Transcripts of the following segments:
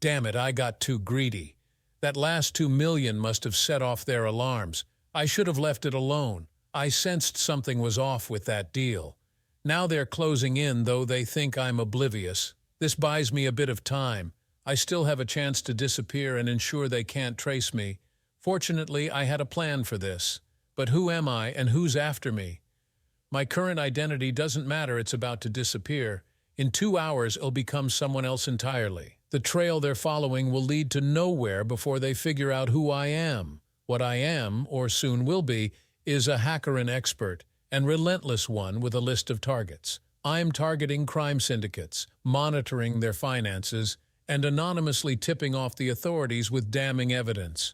Damn it, I got too greedy. That last 2 million must have set off their alarms. I should have left it alone. I sensed something was off with that deal. Now they're closing in, though they think I'm oblivious. This buys me a bit of time. I still have a chance to disappear and ensure they can't trace me. Fortunately, I had a plan for this. But who am I and who's after me? My current identity doesn't matter, it's about to disappear. In 2 hours, it'll become someone else entirely. The trail they're following will lead to nowhere before they figure out who I am. What I am, or soon will be, is a hacker and expert, and relentless one with a list of targets. I'm targeting crime syndicates, monitoring their finances, and anonymously tipping off the authorities with damning evidence.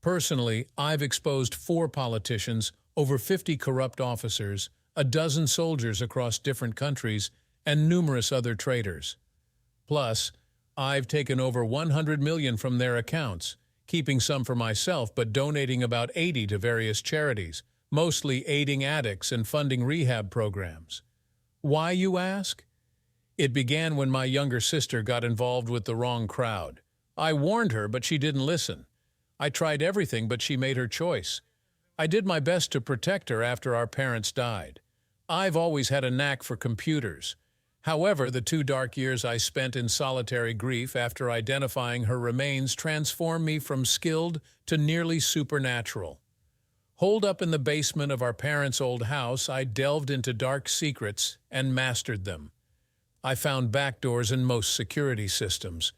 Personally, I've exposed 4 politicians, over 50 corrupt officers, a dozen soldiers across different countries, and numerous other traitors. Plus, I've taken over 100 million from their accounts, keeping some for myself but donating about 80 to various charities, mostly aiding addicts and funding rehab programs. Why, you ask? It began when my younger sister got involved with the wrong crowd. I warned her, but she didn't listen. I tried everything, but she made her choice. I did my best to protect her after our parents died. I've always had a knack for computers. However, the 2 dark years I spent in solitary grief after identifying her remains transformed me from skilled to nearly supernatural. Holed up in the basement of our parents' old house, I delved into dark secrets and mastered them. I found backdoors in most security systems.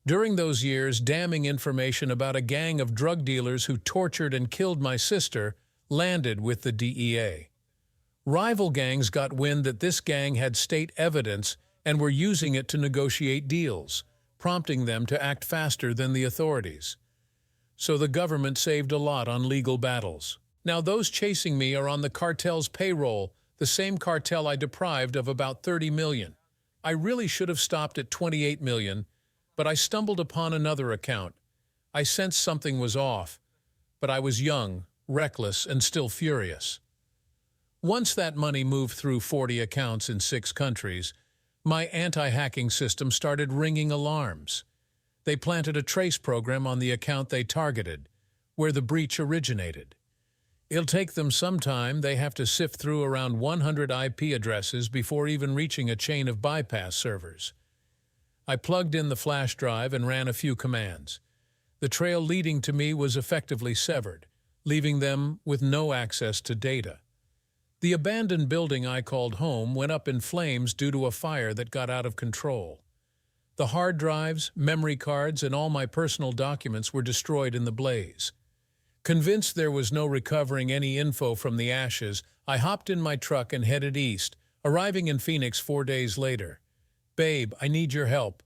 During those years, damning information about a gang of drug dealers who tortured and killed my sister landed with the DEA. Rival gangs got wind that this gang had state evidence and were using it to negotiate deals, prompting them to act faster than the authorities. So the government saved a lot on legal battles. Now those chasing me are on the cartel's payroll, the same cartel I deprived of about 30 million. I really should have stopped at 28 million, but I stumbled upon another account. I sensed something was off, but I was young, reckless, and still furious. Once that money moved through 40 accounts in 6 countries, my anti-hacking system started ringing alarms. They planted a trace program on the account they targeted, where the breach originated. It'll take them some time. They have to sift through around 100 IP addresses before even reaching a chain of bypass servers. I plugged in the flash drive and ran a few commands. The trail leading to me was effectively severed, leaving them with no access to data. The abandoned building I called home went up in flames due to a fire that got out of control. The hard drives, memory cards, and all my personal documents were destroyed in the blaze. Convinced there was no recovering any info from the ashes, I hopped in my truck and headed east, arriving in Phoenix 4 days later. "Babe, I need your help."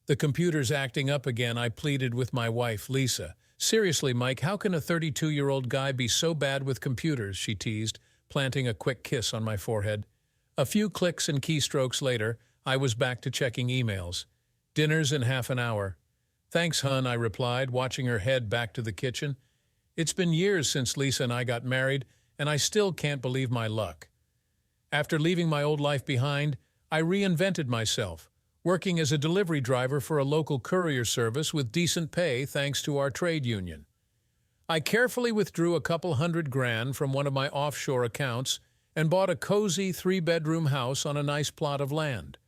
"The computer's acting up again," I pleaded with my wife, Lisa. "Seriously, Mike, how can a 32-year-old guy be so bad with computers?" she teased, planting a quick kiss on my forehead. A few clicks and keystrokes later, I was back to checking emails. "Dinner's in half an hour." "Thanks, hun," I replied, watching her head back to the kitchen. It's been years since Lisa and I got married, and I still can't believe my luck. After leaving my old life behind, I reinvented myself, working as a delivery driver for a local courier service with decent pay thanks to our trade union. I carefully withdrew a couple $100,000 from one of my offshore accounts and bought a cozy 3-bedroom house on a nice plot of land.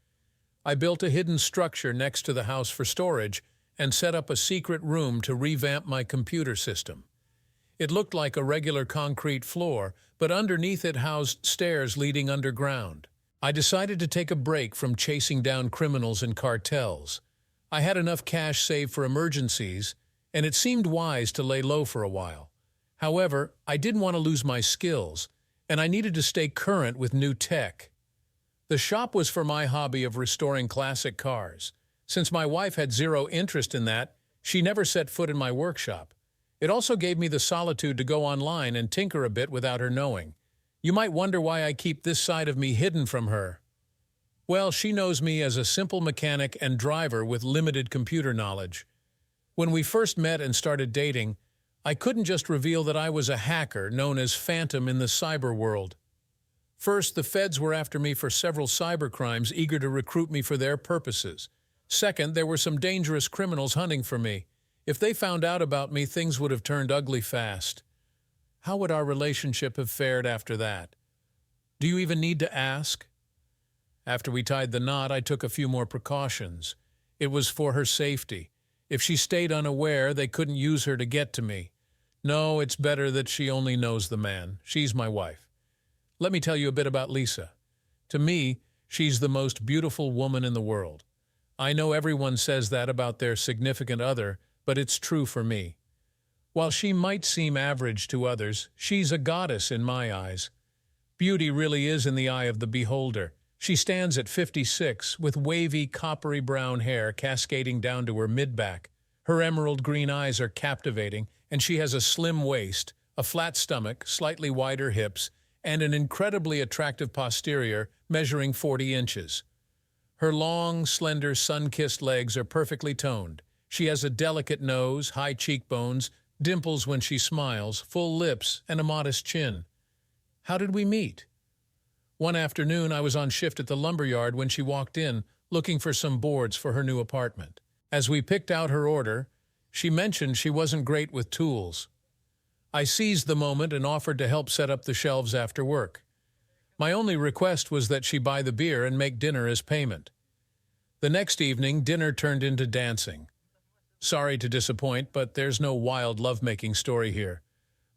I built a hidden structure next to the house for storage and set up a secret room to revamp my computer system. It looked like a regular concrete floor, but underneath it housed stairs leading underground. I decided to take a break from chasing down criminals and cartels. I had enough cash saved for emergencies, and it seemed wise to lay low for a while. However, I didn't want to lose my skills, and I needed to stay current with new tech. The shop was for my hobby of restoring classic cars. Since my wife had zero interest in that, she never set foot in my workshop. It also gave me the solitude to go online and tinker a bit without her knowing. You might wonder why I keep this side of me hidden from her. Well, she knows me as a simple mechanic and driver with limited computer knowledge. When we first met and started dating, I couldn't just reveal that I was a hacker known as Phantom in the cyber world. First, the feds were after me for several cybercrimes, eager to recruit me for their purposes. Second, there were some dangerous criminals hunting for me. If they found out about me, things would have turned ugly fast. How would our relationship have fared after that? Do you even need to ask? After we tied the knot, I took a few more precautions. It was for her safety. If she stayed unaware, they couldn't use her to get to me. No, it's better that she only knows the man. She's my wife. Let me tell you a bit about Lisa. To me, she's the most beautiful woman in the world. I know everyone says that about their significant other, but it's true for me. While she might seem average to others, she's a goddess in my eyes. Beauty really is in the eye of the beholder. She stands at 56, with wavy, coppery brown hair cascading down to her mid-back. Her emerald green eyes are captivating, and she has a slim waist, a flat stomach, slightly wider hips, and an incredibly attractive posterior measuring 40 inches. Her long, slender, sun-kissed legs are perfectly toned. She has a delicate nose, high cheekbones, dimples when she smiles, full lips, and a modest chin. How did we meet? One afternoon, I was on shift at the lumberyard when she walked in, looking for some boards for her new apartment. As we picked out her order, she mentioned she wasn't great with tools. I seized the moment and offered to help set up the shelves after work. My only request was that she buy the beer and make dinner as payment. The next evening, dinner turned into dancing. Sorry to disappoint, but there's no wild lovemaking story here.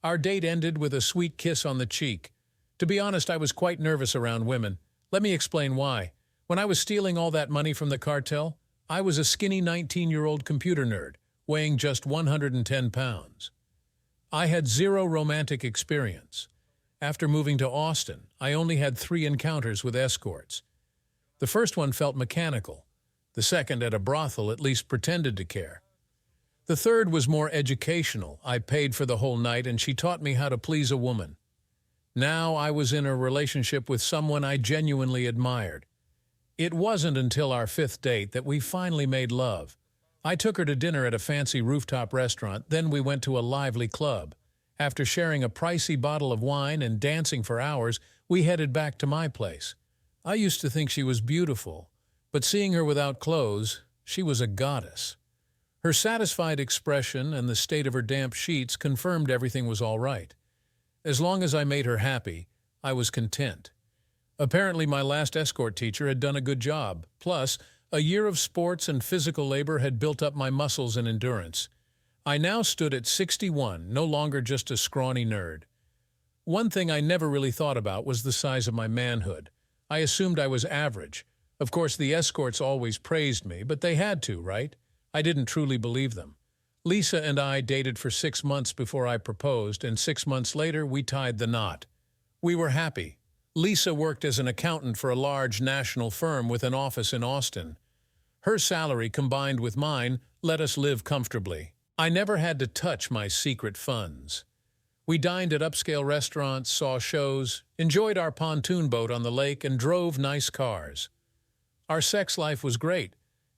Our date ended with a sweet kiss on the cheek. To be honest, I was quite nervous around women. Let me explain why. When I was stealing all that money from the cartel, I was a skinny 19-year-old computer nerd, weighing just 110 pounds. I had zero romantic experience. After moving to Austin, I only had 3 encounters with escorts. The first one felt mechanical. The second, at a brothel, at least pretended to care. The third was more educational. I paid for the whole night, and she taught me how to please a woman. Now I was in a relationship with someone I genuinely admired. It wasn't until our 5th date that we finally made love. I took her to dinner at a fancy rooftop restaurant, then we went to a lively club. After sharing a pricey bottle of wine and dancing for hours, we headed back to my place. I used to think she was beautiful, but seeing her without clothes, she was a goddess. Her satisfied expression and the state of her damp sheets confirmed everything was all right. As long as I made her happy, I was content. Apparently, my last escort teacher had done a good job. Plus, a year of sports and physical labor had built up my muscles and endurance. I now stood at 61, no longer just a scrawny nerd. One thing I never really thought about was the size of my manhood. I assumed I was average. Of course, the escorts always praised me, but they had to, right? I didn't truly believe them. Lisa and I dated for 6 months before I proposed, and 6 months later we tied the knot. We were happy. Lisa worked as an accountant for a large national firm with an office in Austin. Her salary, combined with mine, let us live comfortably. I never had to touch my secret funds. We dined at upscale restaurants, saw shows, enjoyed our pontoon boat on the lake, and drove nice cars. Our sex life was great,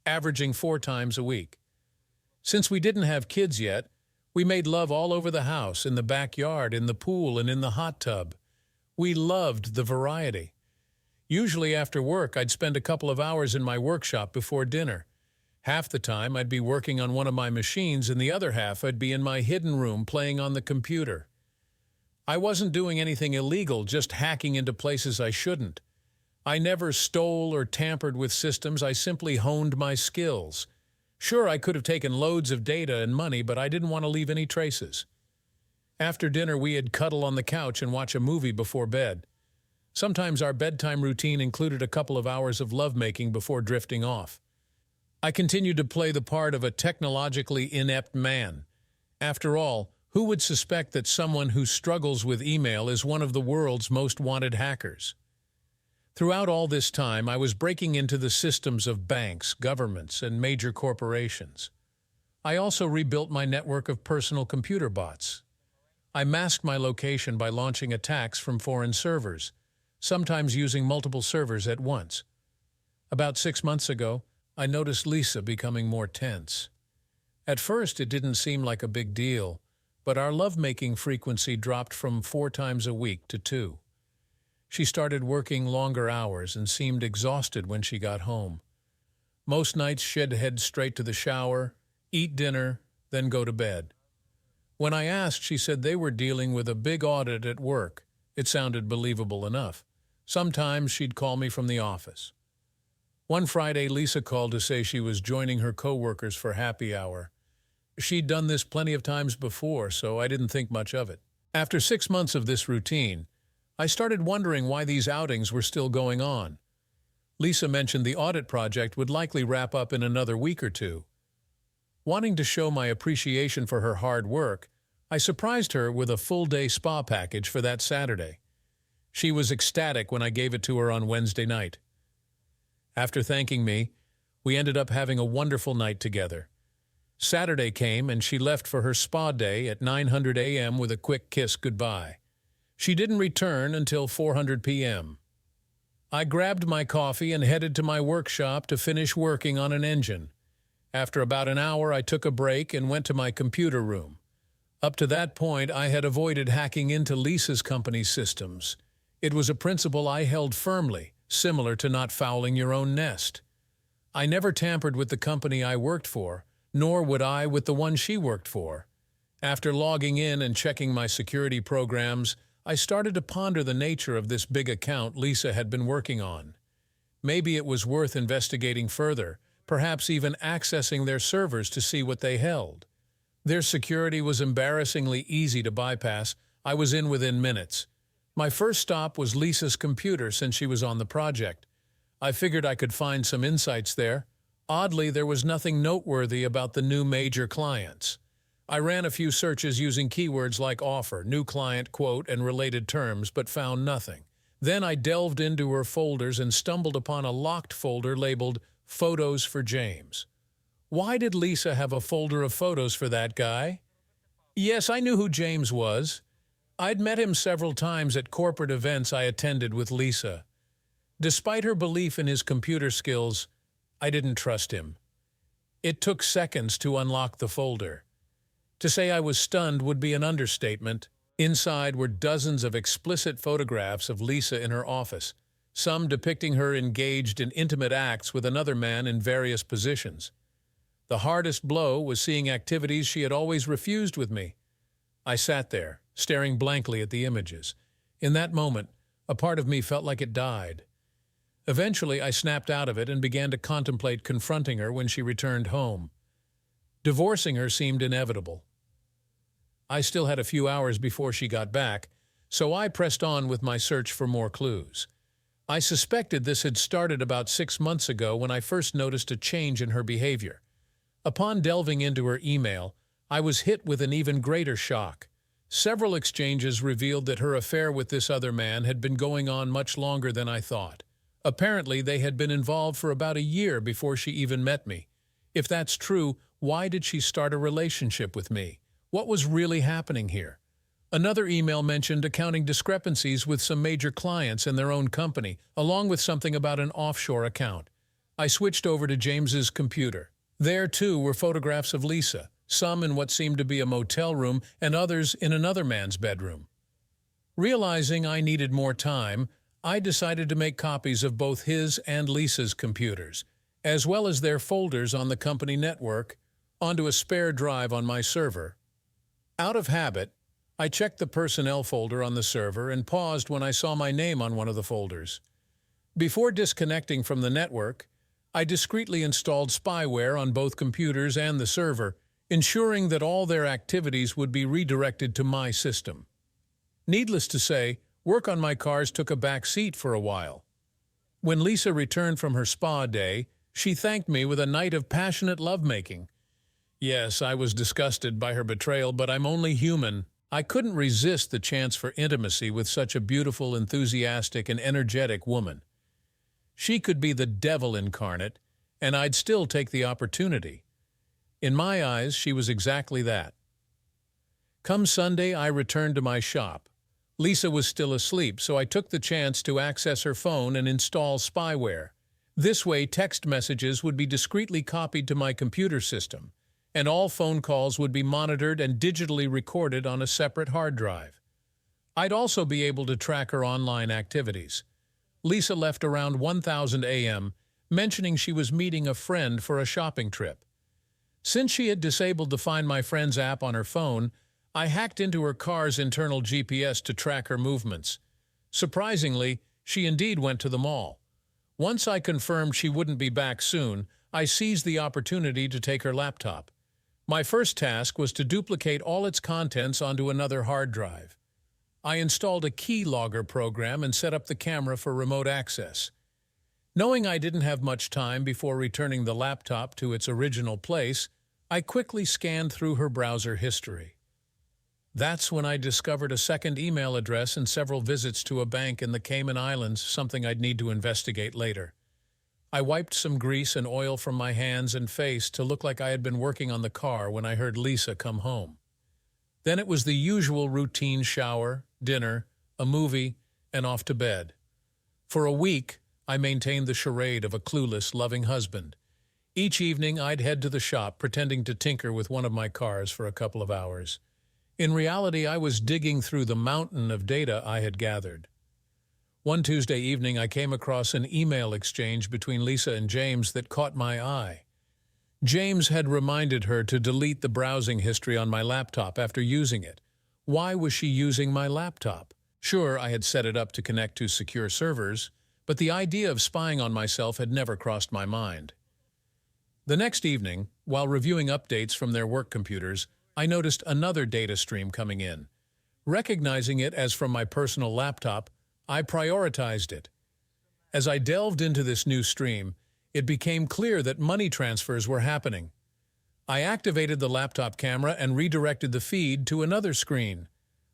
averaging 4 times a week. Since we didn't have kids yet, we made love all over the house, in the backyard, in the pool, and in the hot tub. We loved the variety. Usually after work, I'd spend a couple of hours in my workshop before dinner. Half the time, I'd be working on one of my machines, and the other half, I'd be in my hidden room playing on the computer. I wasn't doing anything illegal, just hacking into places I shouldn't. I never stole or tampered with systems. I simply honed my skills. Sure, I could have taken loads of data and money, but I didn't want to leave any traces. After dinner, we'd cuddle on the couch and watch a movie before bed. Sometimes our bedtime routine included a couple of hours of lovemaking before drifting off. I continued to play the part of a technologically inept man. After all, who would suspect that someone who struggles with email is one of the world's most wanted hackers? Throughout all this time, I was breaking into the systems of banks, governments, and major corporations. I also rebuilt my network of personal computer bots. I masked my location by launching attacks from foreign servers, sometimes using multiple servers at once. About 6 months ago, I noticed Lisa becoming more tense. At first, it didn't seem like a big deal, but our lovemaking frequency dropped from 4 times a week to 2. She started working longer hours and seemed exhausted when she got home. Most nights she'd head straight to the shower, eat dinner, then go to bed. When I asked, she said they were dealing with a big audit at work. It sounded believable enough. Sometimes she'd call me from the office. One Friday, Lisa called to say she was joining her coworkers for happy hour. She'd done this plenty of times before, so I didn't think much of it. After 6 months of this routine, I started wondering why these outings were still going on. Lisa mentioned the audit project would likely wrap up in another week or two. Wanting to show my appreciation for her hard work, I surprised her with a full-day spa package for that Saturday. She was ecstatic when I gave it to her on Wednesday night. After thanking me, we ended up having a wonderful night together. Saturday came and she left for her spa day at 9:00 a.m. with a quick kiss goodbye. She didn't return until 4:00 p.m. I grabbed my coffee and headed to my workshop to finish working on an engine. After about an hour, I took a break and went to my computer room. Up to that point, I had avoided hacking into Lisa's company's systems. It was a principle I held firmly, similar to not fouling your own nest. I never tampered with the company I worked for, nor would I with the one she worked for. After logging in and checking my security programs, I started to ponder the nature of this big account Lisa had been working on. Maybe it was worth investigating further, perhaps even accessing their servers to see what they held. Their security was embarrassingly easy to bypass. I was in within minutes. My first stop was Lisa's computer since she was on the project. I figured I could find some insights there. Oddly, there was nothing noteworthy about the new major clients. I ran a few searches using keywords like offer, new client, quote, and related terms, but found nothing. Then I delved into her folders and stumbled upon a locked folder labeled Photos for James. Why did Lisa have a folder of photos for that guy? Yes, I knew who James was. I'd met him several times at corporate events I attended with Lisa. Despite her belief in his computer skills, I didn't trust him. It took seconds to unlock the folder. To say I was stunned would be an understatement. Inside were dozens of explicit photographs of Lisa in her office, some depicting her engaged in intimate acts with another man in various positions. The hardest blow was seeing activities she had always refused with me. I sat there, staring blankly at the images. In that moment, a part of me felt like it died. Eventually, I snapped out of it and began to contemplate confronting her when she returned home. Divorcing her seemed inevitable. I still had a few hours before she got back, so I pressed on with my search for more clues. I suspected this had started about 6 months ago when I first noticed a change in her behavior. Upon delving into her email, I was hit with an even greater shock. Several exchanges revealed that her affair with this other man had been going on much longer than I thought. Apparently, they had been involved for about a year before she even met me. If that's true, why did she start a relationship with me? What was really happening here? Another email mentioned accounting discrepancies with some major clients in their own company, along with something about an offshore account. I switched over to James's computer. There, too, were photographs of Lisa, some in what seemed to be a motel room and others in another man's bedroom. Realizing I needed more time, I decided to make copies of both his and Lisa's computers, as well as their folders on the company network, onto a spare drive on my server. Out of habit, I checked the personnel folder on the server and paused when I saw my name on one of the folders. Before disconnecting from the network, I discreetly installed spyware on both computers and the server, ensuring that all their activities would be redirected to my system. Needless to say, work on my cars took a back seat for a while. When Lisa returned from her spa day, she thanked me with a night of passionate lovemaking. Yes, I was disgusted by her betrayal, but I'm only human. I couldn't resist the chance for intimacy with such a beautiful, enthusiastic, and energetic woman. She could be the devil incarnate, and I'd still take the opportunity. In my eyes, she was exactly that. Come Sunday, I returned to my shop. Lisa was still asleep, so I took the chance to access her phone and install spyware. This way, text messages would be discreetly copied to my computer system, and all phone calls would be monitored and digitally recorded on a separate hard drive. I'd also be able to track her online activities. Lisa left around 1,000 a.m., mentioning she was meeting a friend for a shopping trip. Since she had disabled the Find My Friends app on her phone, I hacked into her car's internal GPS to track her movements. Surprisingly, she indeed went to the mall. Once I confirmed she wouldn't be back soon, I seized the opportunity to take her laptop. My first task was to duplicate all its contents onto another hard drive. I installed a keylogger program and set up the camera for remote access. Knowing I didn't have much time before returning the laptop to its original place, I quickly scanned through her browser history. That's when I discovered a second email address and several visits to a bank in the Cayman Islands, something I'd need to investigate later. I wiped some grease and oil from my hands and face to look like I had been working on the car when I heard Lisa come home. Then it was the usual routine shower, dinner, a movie, and off to bed. For a week, I maintained the charade of a clueless, loving husband. Each evening, I'd head to the shop, pretending to tinker with one of my cars for a couple of hours. In reality, I was digging through the mountain of data I had gathered. One Tuesday evening, I came across an email exchange between Lisa and James that caught my eye. James had reminded her to delete the browsing history on my laptop after using it. Why was she using my laptop? Sure, I had set it up to connect to secure servers, but the idea of spying on myself had never crossed my mind. The next evening, while reviewing updates from their work computers, I noticed another data stream coming in. Recognizing it as from my personal laptop, I prioritized it. As I delved into this new stream, it became clear that money transfers were happening. I activated the laptop camera and redirected the feed to another screen.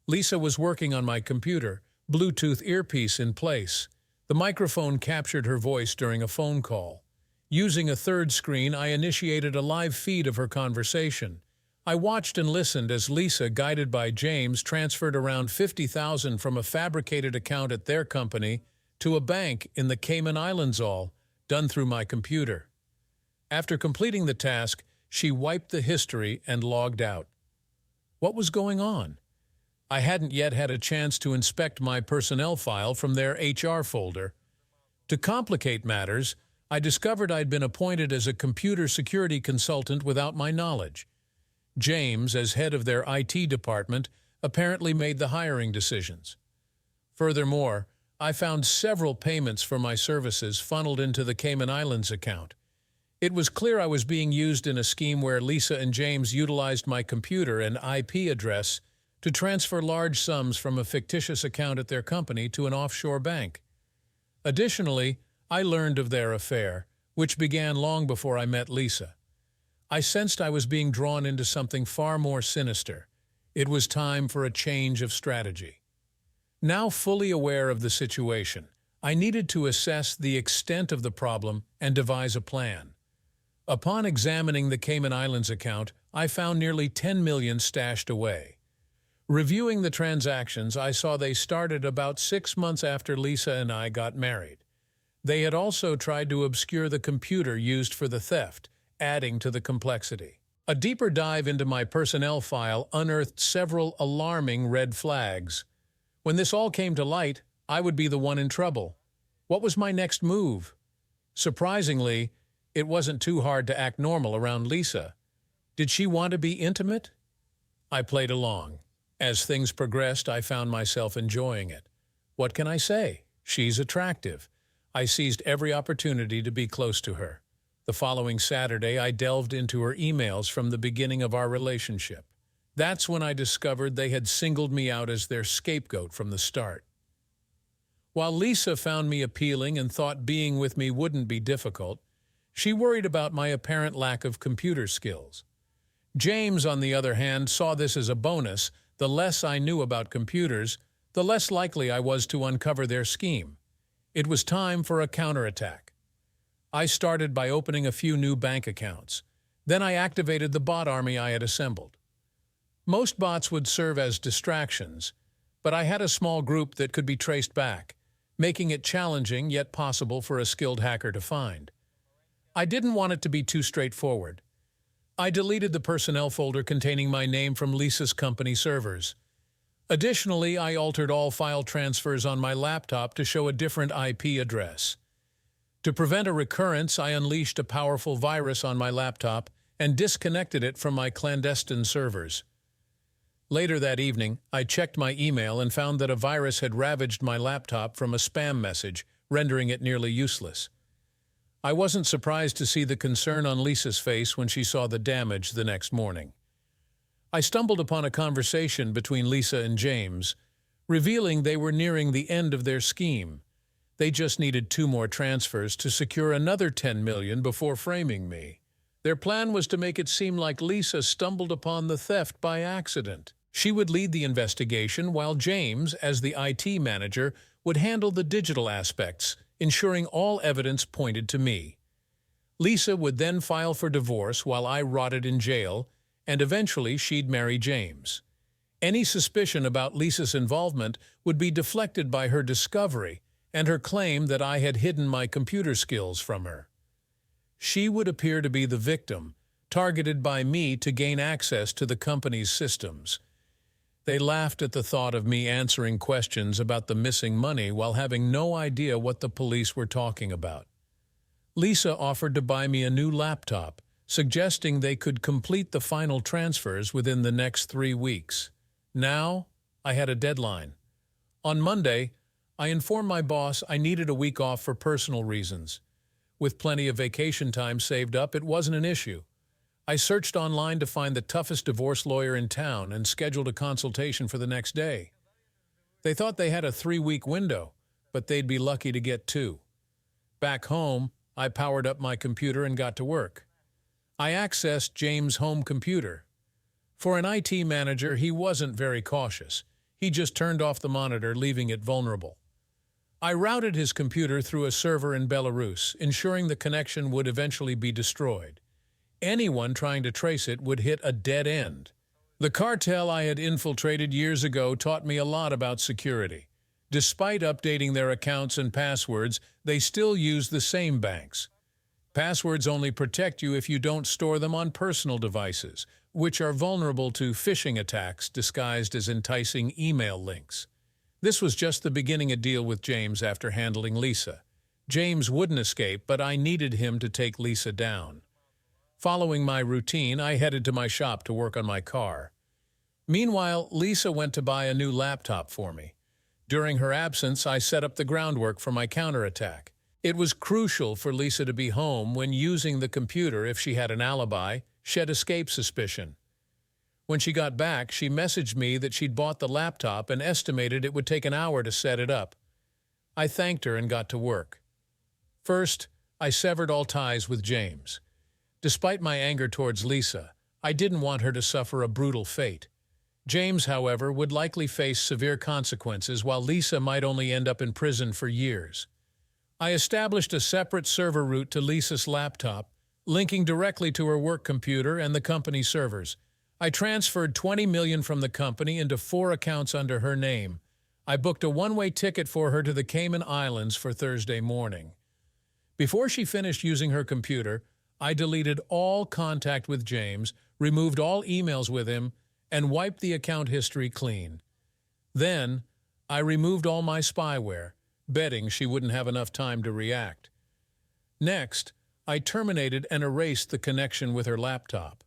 Lisa was working on my computer, Bluetooth earpiece in place. The microphone captured her voice during a phone call. Using a third screen, I initiated a live feed of her conversation. I watched and listened as Lisa, guided by James, transferred around $50,000 from a fabricated account at their company to a bank in the Cayman Islands, all done through my computer. After completing the task, she wiped the history and logged out. What was going on? I hadn't yet had a chance to inspect my personnel file from their HR folder. To complicate matters, I discovered I'd been appointed as a computer security consultant without my knowledge. James, as head of their IT department, apparently made the hiring decisions. Furthermore, I found several payments for my services funneled into the Cayman Islands account. It was clear I was being used in a scheme where Lisa and James utilized my computer and IP address to transfer large sums from a fictitious account at their company to an offshore bank. Additionally, I learned of their affair, which began long before I met Lisa. I sensed I was being drawn into something far more sinister. It was time for a change of strategy. Now fully aware of the situation, I needed to assess the extent of the problem and devise a plan. Upon examining the Cayman Islands account, I found nearly $10 million stashed away. Reviewing the transactions, I saw they started about 6 months after Lisa and I got married. They had also tried to obscure the computer used for the theft, adding to the complexity. A deeper dive into my personnel file unearthed several alarming red flags. When this all came to light, I would be the one in trouble. What was my next move? Surprisingly, it wasn't too hard to act normal around Lisa. Did she want to be intimate? I played along. As things progressed, I found myself enjoying it. What can I say? She's attractive. I seized every opportunity to be close to her. The following Saturday, I delved into her emails from the beginning of our relationship. That's when I discovered they had singled me out as their scapegoat from the start. While Lisa found me appealing and thought being with me wouldn't be difficult, she worried about my apparent lack of computer skills. James, on the other hand, saw this as a bonus. The less I knew about computers, the less likely I was to uncover their scheme. It was time for a counterattack. I started by opening a few new bank accounts. Then I activated the bot army I had assembled. Most bots would serve as distractions, but I had a small group that could be traced back, making it challenging yet possible for a skilled hacker to find. I didn't want it to be too straightforward. I deleted the personnel folder containing my name from Lisa's company servers. Additionally, I altered all file transfers on my laptop to show a different IP address. To prevent a recurrence, I unleashed a powerful virus on my laptop and disconnected it from my clandestine servers. Later that evening, I checked my email and found that a virus had ravaged my laptop from a spam message, rendering it nearly useless. I wasn't surprised to see the concern on Lisa's face when she saw the damage the next morning. I stumbled upon a conversation between Lisa and James, revealing they were nearing the end of their scheme. They just needed 2 more transfers to secure another $10 million before framing me. Their plan was to make it seem like Lisa stumbled upon the theft by accident. She would lead the investigation while James, as the IT manager, would handle the digital aspects, ensuring all evidence pointed to me. Lisa would then file for divorce while I rotted in jail, and eventually she'd marry James. Any suspicion about Lisa's involvement would be deflected by her discovery and her claim that I had hidden my computer skills from her. She would appear to be the victim, targeted by me to gain access to the company's systems. They laughed at the thought of me answering questions about the missing money while having no idea what the police were talking about. Lisa offered to buy me a new laptop, suggesting they could complete the final transfers within the next 3 weeks. Now, I had a deadline. On Monday, I informed my boss I needed a week off for personal reasons. With plenty of vacation time saved up, it wasn't an issue. I searched online to find the toughest divorce lawyer in town and scheduled a consultation for the next day. They thought they had a 3-week window, but they'd be lucky to get 2. Back home, I powered up my computer and got to work. I accessed James' home computer. For an IT manager, he wasn't very cautious. He just turned off the monitor, leaving it vulnerable. I routed his computer through a server in Belarus, ensuring the connection would eventually be destroyed. Anyone trying to trace it would hit a dead end. The cartel I had infiltrated years ago taught me a lot about security. Despite updating their accounts and passwords, they still use the same banks. Passwords only protect you if you don't store them on personal devices, which are vulnerable to phishing attacks disguised as enticing email links. This was just the beginning of a deal with James after handling Lisa. James wouldn't escape, but I needed him to take Lisa down. Following my routine, I headed to my shop to work on my car. Meanwhile, Lisa went to buy a new laptop for me. During her absence, I set up the groundwork for my counterattack. It was crucial for Lisa to be home when using the computer. If she had an alibi, she'd escape suspicion. When she got back, she messaged me that she'd bought the laptop and estimated it would take an hour to set it up. I thanked her and got to work. First, I severed all ties with James. Despite my anger towards Lisa, I didn't want her to suffer a brutal fate. James, however, would likely face severe consequences, while Lisa might only end up in prison for years. I established a separate server route to Lisa's laptop, linking directly to her work computer and the company servers. I transferred $20 million from the company into 4 accounts under her name. I booked a one-way ticket for her to the Cayman Islands for Thursday morning. Before she finished using her computer, I deleted all contact with James, removed all emails with him, and wiped the account history clean. Then, I removed all my spyware, betting she wouldn't have enough time to react. Next, I terminated and erased the connection with her laptop.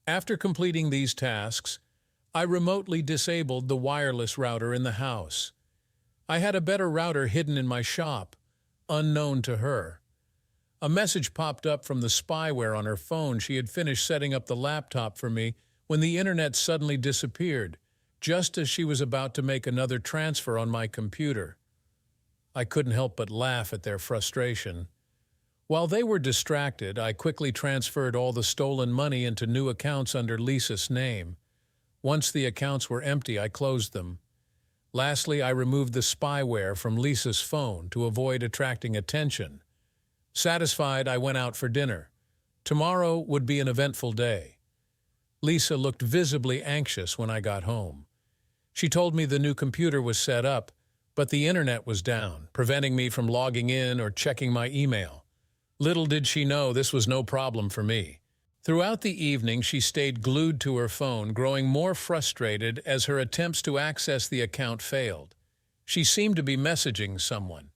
After completing these tasks, I remotely disabled the wireless router in the house. I had a better router hidden in my shop, unknown to her. A message popped up from the spyware on her phone. She had finished setting up the laptop for me when the internet suddenly disappeared, just as she was about to make another transfer on my computer. I couldn't help but laugh at their frustration. While they were distracted, I quickly transferred all the stolen money into new accounts under Lisa's name. Once the accounts were empty, I closed them. Lastly, I removed the spyware from Lisa's phone to avoid attracting attention. Satisfied, I went out for dinner. Tomorrow would be an eventful day. Lisa looked visibly anxious when I got home. She told me the new computer was set up, but the internet was down, preventing me from logging in or checking my email. Little did she know this was no problem for me. Throughout the evening, she stayed glued to her phone, growing more frustrated as her attempts to access the account failed. She seemed to be messaging someone.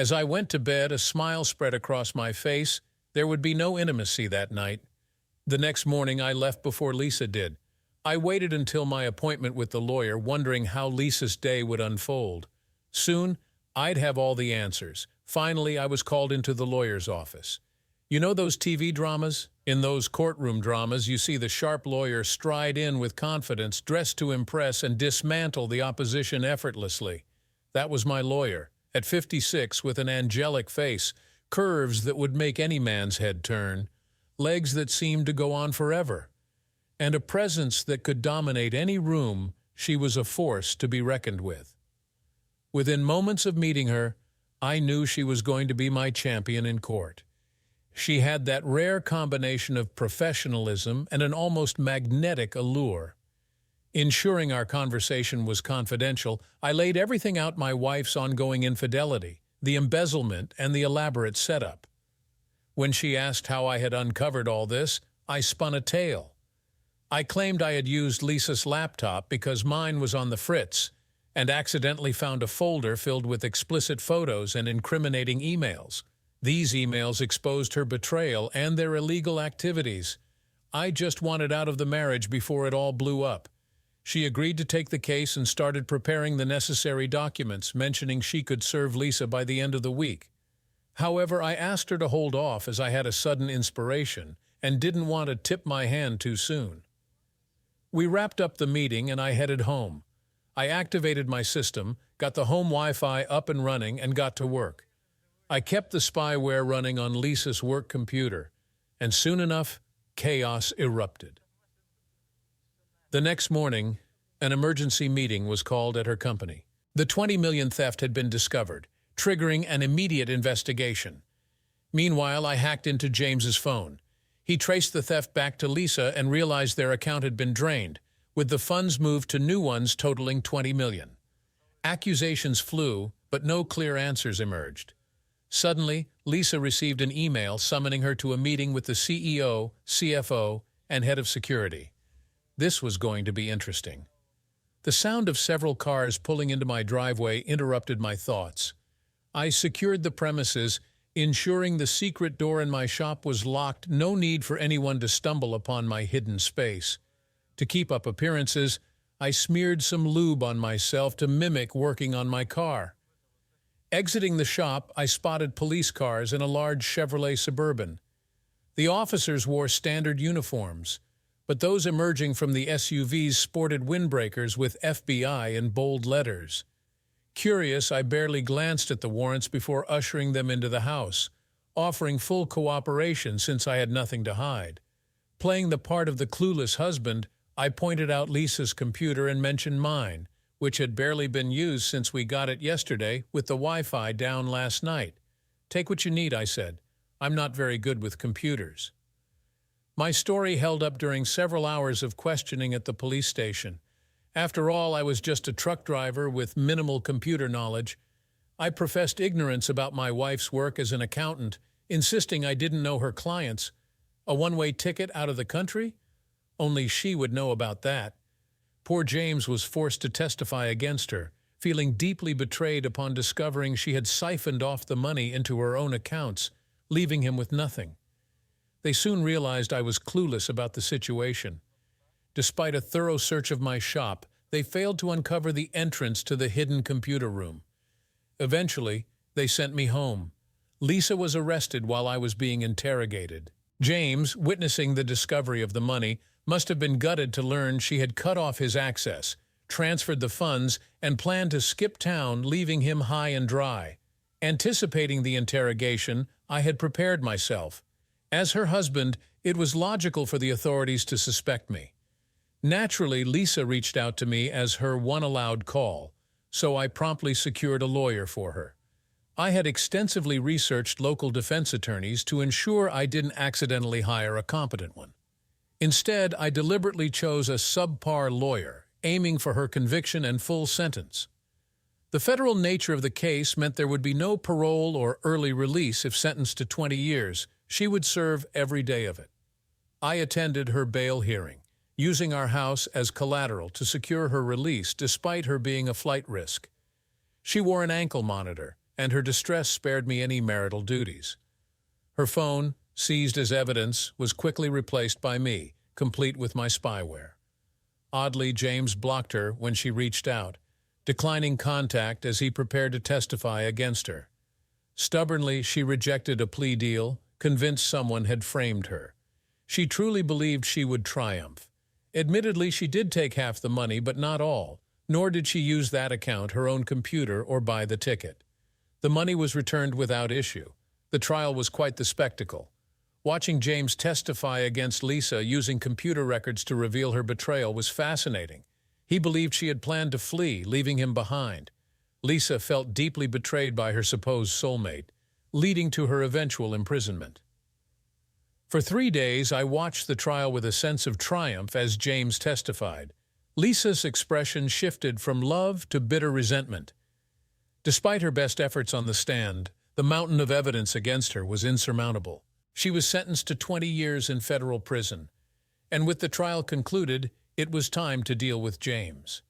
As I went to bed, a smile spread across my face. There would be no intimacy that night. The next morning, I left before Lisa did. I waited until my appointment with the lawyer, wondering how Lisa's day would unfold. Soon, I'd have all the answers. Finally, I was called into the lawyer's office. You know those TV dramas? In those courtroom dramas, you see the sharp lawyer stride in with confidence, dressed to impress, and dismantle the opposition effortlessly. That was my lawyer, at 56, with an angelic face, curves that would make any man's head turn, legs that seemed to go on forever, and a presence that could dominate any room. She was a force to be reckoned with. Within moments of meeting her, I knew she was going to be my champion in court. She had that rare combination of professionalism and an almost magnetic allure. Ensuring our conversation was confidential, I laid everything out: my wife's ongoing infidelity, the embezzlement, and the elaborate setup. When she asked how I had uncovered all this, I spun a tale. I claimed I had used Lisa's laptop because mine was on the fritz, and accidentally found a folder filled with explicit photos and incriminating emails. These emails exposed her betrayal and their illegal activities. I just wanted out of the marriage before it all blew up. She agreed to take the case and started preparing the necessary documents, mentioning she could serve Lisa by the end of the week. However, I asked her to hold off as I had a sudden inspiration and didn't want to tip my hand too soon. We wrapped up the meeting and I headed home. I activated my system, got the home Wi-Fi up and running, and got to work. I kept the spyware running on Lisa's work computer, and soon enough, chaos erupted. The next morning, an emergency meeting was called at her company. The $20 million theft had been discovered, triggering an immediate investigation. Meanwhile, I hacked into James's phone. He traced the theft back to Lisa and realized their account had been drained, with the funds moved to new ones totaling $20 million. Accusations flew, but no clear answers emerged. Suddenly, Lisa received an email summoning her to a meeting with the CEO, CFO, and head of security. This was going to be interesting. The sound of several cars pulling into my driveway interrupted my thoughts. I secured the premises, ensuring the secret door in my shop was locked. No need for anyone to stumble upon my hidden space. To keep up appearances, I smeared some lube on myself to mimic working on my car. Exiting the shop, I spotted police cars and a large Chevrolet Suburban. The officers wore standard uniforms, but those emerging from the SUVs sported windbreakers with FBI in bold letters. Curious, I barely glanced at the warrants before ushering them into the house, offering full cooperation since I had nothing to hide. Playing the part of the clueless husband, I pointed out Lisa's computer and mentioned mine, which had barely been used since we got it yesterday with the Wi-Fi down last night. "Take what you need," I said. "I'm not very good with computers." My story held up during several hours of questioning at the police station. After all, I was just a truck driver with minimal computer knowledge. I professed ignorance about my wife's work as an accountant, insisting I didn't know her clients. A one-way ticket out of the country? Only she would know about that. Poor James was forced to testify against her, feeling deeply betrayed upon discovering she had siphoned off the money into her own accounts, leaving him with nothing. They soon realized I was clueless about the situation. Despite a thorough search of my shop, they failed to uncover the entrance to the hidden computer room. Eventually, they sent me home. Lisa was arrested while I was being interrogated. James, witnessing the discovery of the money, must have been gutted to learn she had cut off his access, transferred the funds, and planned to skip town, leaving him high and dry. Anticipating the interrogation, I had prepared myself. As her husband, it was logical for the authorities to suspect me. Naturally, Lisa reached out to me as her one allowed call, so I promptly secured a lawyer for her. I had extensively researched local defense attorneys to ensure I didn't accidentally hire a competent one. Instead, I deliberately chose a subpar lawyer, aiming for her conviction and full sentence. The federal nature of the case meant there would be no parole or early release if sentenced to 20 years. She would serve every day of it. I attended her bail hearing, using our house as collateral to secure her release despite her being a flight risk. She wore an ankle monitor, and her distress spared me any marital duties. Her phone, seized as evidence, was quickly replaced by me, complete with my spyware. Oddly, James blocked her when she reached out, declining contact as he prepared to testify against her. Stubbornly, she rejected a plea deal, convinced someone had framed her. She truly believed she would triumph. Admittedly, she did take half the money, but not all, nor did she use that account, her own computer, or buy the ticket. The money was returned without issue. The trial was quite the spectacle. Watching James testify against Lisa using computer records to reveal her betrayal was fascinating. He believed she had planned to flee, leaving him behind. Lisa felt deeply betrayed by her supposed soulmate, leading to her eventual imprisonment. For 3 days, I watched the trial with a sense of triumph as James testified. Lisa's expression shifted from love to bitter resentment. Despite her best efforts on the stand, the mountain of evidence against her was insurmountable. She was sentenced to 20 years in federal prison, and with the trial concluded, it was time to deal with James.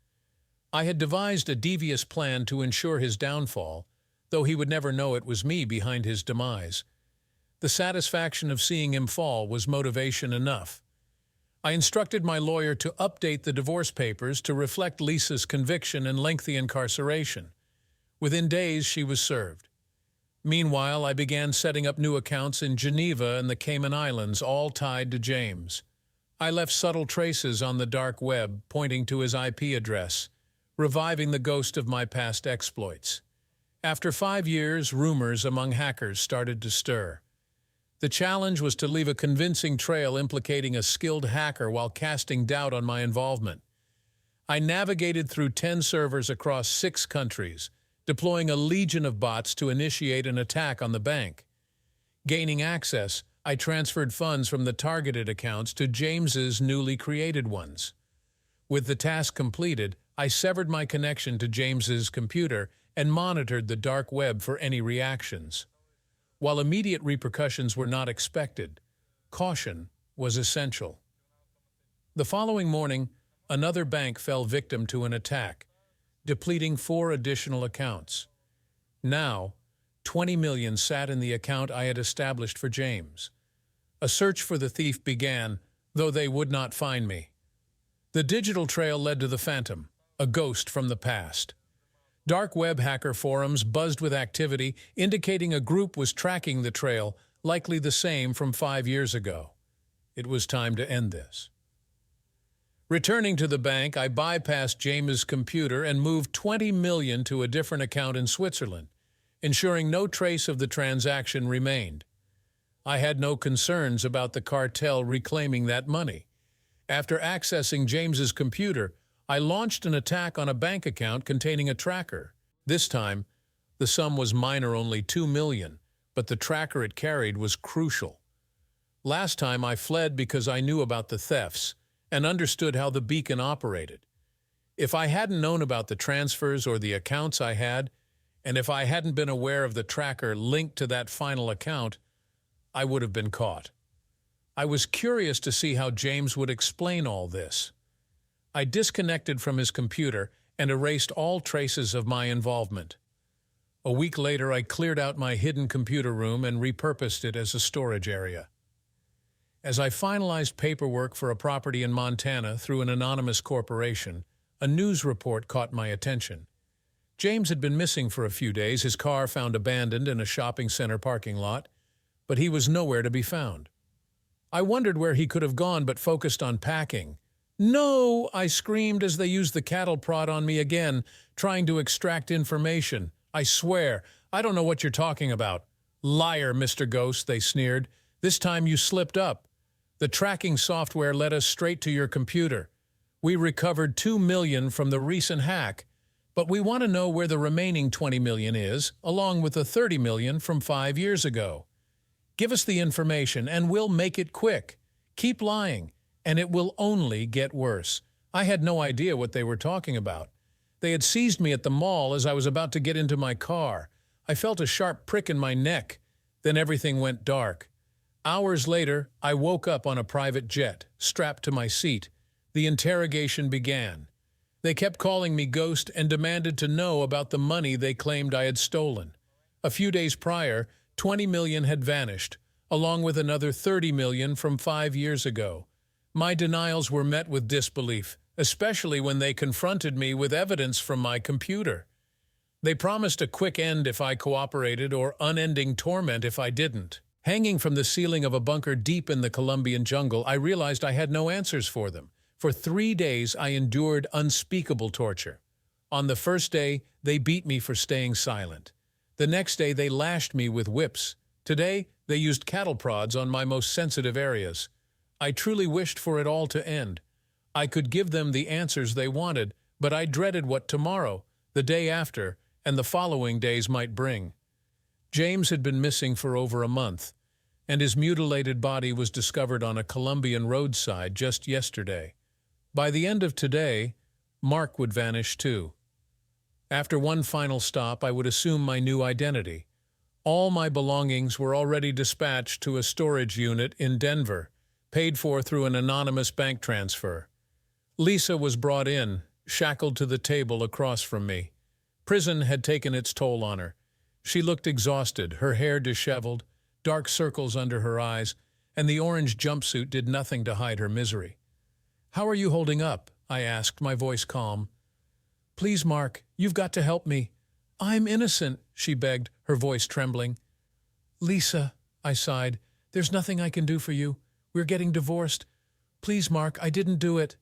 I had devised a devious plan to ensure his downfall, though he would never know it was me behind his demise. The satisfaction of seeing him fall was motivation enough. I instructed my lawyer to update the divorce papers to reflect Lisa's conviction and lengthy incarceration. Within days, she was served. Meanwhile, I began setting up new accounts in Geneva and the Cayman Islands, all tied to James. I left subtle traces on the dark web pointing to his IP address, reviving the ghost of my past exploits. After 5 years, rumors among hackers started to stir. The challenge was to leave a convincing trail implicating a skilled hacker while casting doubt on my involvement. I navigated through 10 servers across 6 countries, deploying a legion of bots to initiate an attack on the bank. Gaining access, I transferred funds from the targeted accounts to James's newly created ones. With the task completed, I severed my connection to James's computer and monitored the dark web for any reactions. While immediate repercussions were not expected, caution was essential. The following morning, another bank fell victim to an attack, depleting 4 additional accounts. Now, 20 million sat in the account I had established for James. A search for the thief began, though they would not find me. The digital trail led to the Phantom, a ghost from the past. Dark web hacker forums buzzed with activity, indicating a group was tracking the trail, likely the same from 5 years ago. It was time to end this. Returning to the bank, I bypassed James's computer and moved 20 million to a different account in Switzerland, ensuring no trace of the transaction remained. I had no concerns about the cartel reclaiming that money. After accessing James's computer, I launched an attack on a bank account containing a tracker. This time, the sum was minor, only 2 million, but the tracker it carried was crucial. Last time I fled because I knew about the thefts and understood how the beacon operated. If I hadn't known about the transfers or the accounts I had, and if I hadn't been aware of the tracker linked to that final account, I would have been caught. I was curious to see how James would explain all this. I disconnected from his computer and erased all traces of my involvement. A week later, I cleared out my hidden computer room and repurposed it as a storage area. As I finalized paperwork for a property in Montana through an anonymous corporation, a news report caught my attention. James had been missing for a few days, his car found abandoned in a shopping center parking lot, but he was nowhere to be found. I wondered where he could have gone, but focused on packing. "No!" I screamed as they used the cattle prod on me again, trying to extract information. "I swear, I don't know what you're talking about." "Liar, Mr. Ghost," they sneered. "This time you slipped up. The tracking software led us straight to your computer. We recovered 2 million from the recent hack, but we want to know where the remaining 20 million is, along with the 30 million from 5 years ago. Give us the information and we'll make it quick. Keep lying, and it will only get worse." I had no idea what they were talking about. They had seized me at the mall as I was about to get into my car. I felt a sharp prick in my neck. Then everything went dark. Hours later, I woke up on a private jet, strapped to my seat. The interrogation began. They kept calling me Ghost and demanded to know about the money they claimed I had stolen. A few days prior, 20 million had vanished, along with another 30 million from 5 years ago. My denials were met with disbelief, especially when they confronted me with evidence from my computer. They promised a quick end if I cooperated or unending torment if I didn't. Hanging from the ceiling of a bunker deep in the Colombian jungle, I realized I had no answers for them. For 3 days, I endured unspeakable torture. On the first day, they beat me for staying silent. The next day, they lashed me with whips. Today, they used cattle prods on my most sensitive areas. I truly wished for it all to end. I could give them the answers they wanted, but I dreaded what tomorrow, the day after, and the following days might bring. James had been missing for over a month, and his mutilated body was discovered on a Colombian roadside just yesterday. By the end of today, Mark would vanish too. After one final stop, I would assume my new identity. All my belongings were already dispatched to a storage unit in Denver, paid for through an anonymous bank transfer. Lisa was brought in, shackled to the table across from me. Prison had taken its toll on her. She looked exhausted, her hair disheveled, dark circles under her eyes, and the orange jumpsuit did nothing to hide her misery. "How are you holding up?" I asked, my voice calm. "Please, Mark, you've got to help me. I'm innocent," she begged, her voice trembling. "Lisa," I sighed, "there's nothing I can do for you. We're getting divorced. Please, Mark, I didn't do it."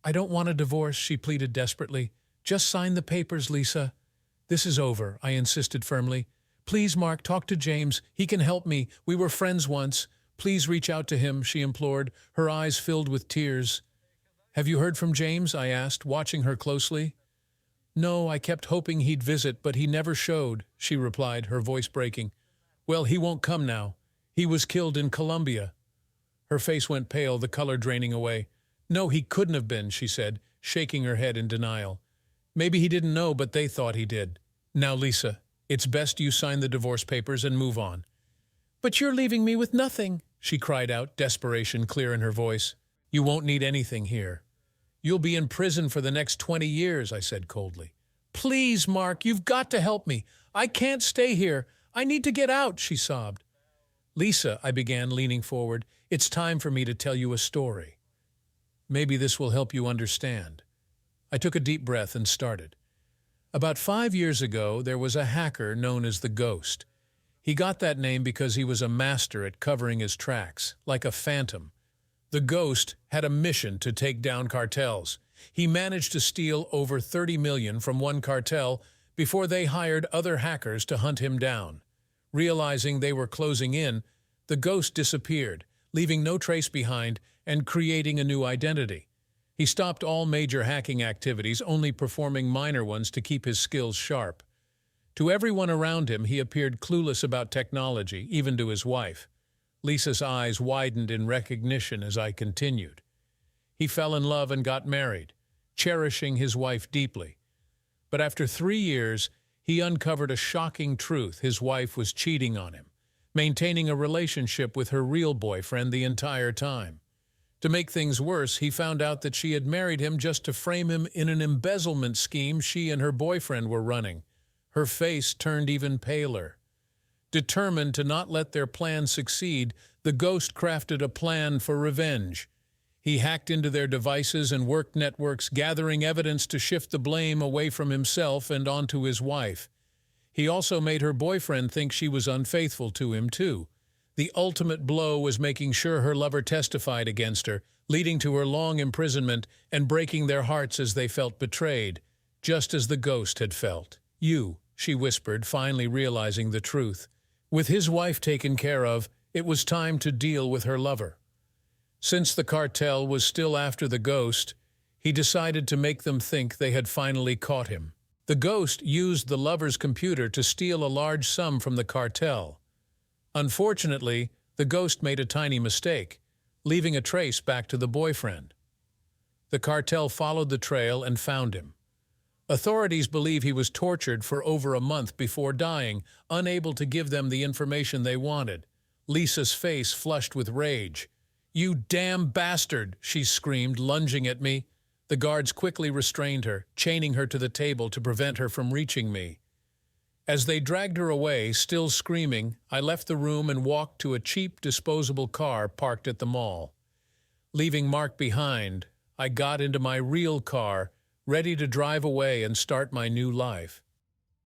"I don't want a divorce," she pleaded desperately. "Just sign the papers, Lisa." "This is over," I insisted firmly. "Please, Mark, talk to James. He can help me. We were friends once. Please reach out to him," she implored, her eyes filled with tears. "Have you heard from James?" I asked, watching her closely. "No, I kept hoping he'd visit, but he never showed," she replied, her voice breaking. "Well, he won't come now. He was killed in Colombia." Her face went pale, the color draining away. "No, he couldn't have been," she said, shaking her head in denial. "Maybe he didn't know, but they thought he did. Now, Lisa, it's best you sign the divorce papers and move on." "But you're leaving me with nothing," she cried out, desperation clear in her voice. "You won't need anything here. You'll be in prison for the next 20 years, I said coldly. "Please, Mark, you've got to help me. I can't stay here. I need to get out," she sobbed. "Lisa," I began, leaning forward, "it's time for me to tell you a story. Maybe this will help you understand." I took a deep breath and started. About 5 years ago, there was a hacker known as the Ghost. He got that name because he was a master at covering his tracks, like a phantom. The Ghost had a mission to take down cartels. He managed to steal over 30 million from one cartel before they hired other hackers to hunt him down. Realizing they were closing in, the Ghost disappeared, leaving no trace behind and creating a new identity. He stopped all major hacking activities, only performing minor ones to keep his skills sharp. To everyone around him, he appeared clueless about technology, even to his wife. Lisa's eyes widened in recognition as I continued. He fell in love and got married, cherishing his wife deeply. But after 3 years, he uncovered a shocking truth: his wife was cheating on him, maintaining a relationship with her real boyfriend the entire time. To make things worse, he found out that she had married him just to frame him in an embezzlement scheme she and her boyfriend were running. Her face turned even paler. Determined to not let their plan succeed, the Ghost crafted a plan for revenge. He hacked into their devices and worked networks, gathering evidence to shift the blame away from himself and onto his wife. He also made her boyfriend think she was unfaithful to him, too. The ultimate blow was making sure her lover testified against her, leading to her long imprisonment and breaking their hearts as they felt betrayed, just as the Ghost had felt. "You," she whispered, finally realizing the truth. With his wife taken care of, it was time to deal with her lover. Since the cartel was still after the Ghost, he decided to make them think they had finally caught him. The Ghost used the lover's computer to steal a large sum from the cartel. Unfortunately, the Ghost made a tiny mistake, leaving a trace back to the boyfriend. The cartel followed the trail and found him. Authorities believe he was tortured for over a month before dying, unable to give them the information they wanted. Lisa's face flushed with rage. "You damn bastard!" she screamed, lunging at me. The guards quickly restrained her, chaining her to the table to prevent her from reaching me. As they dragged her away, still screaming, I left the room and walked to a cheap disposable car parked at the mall. Leaving Mark behind, I got into my real car, ready to drive away and start my new life.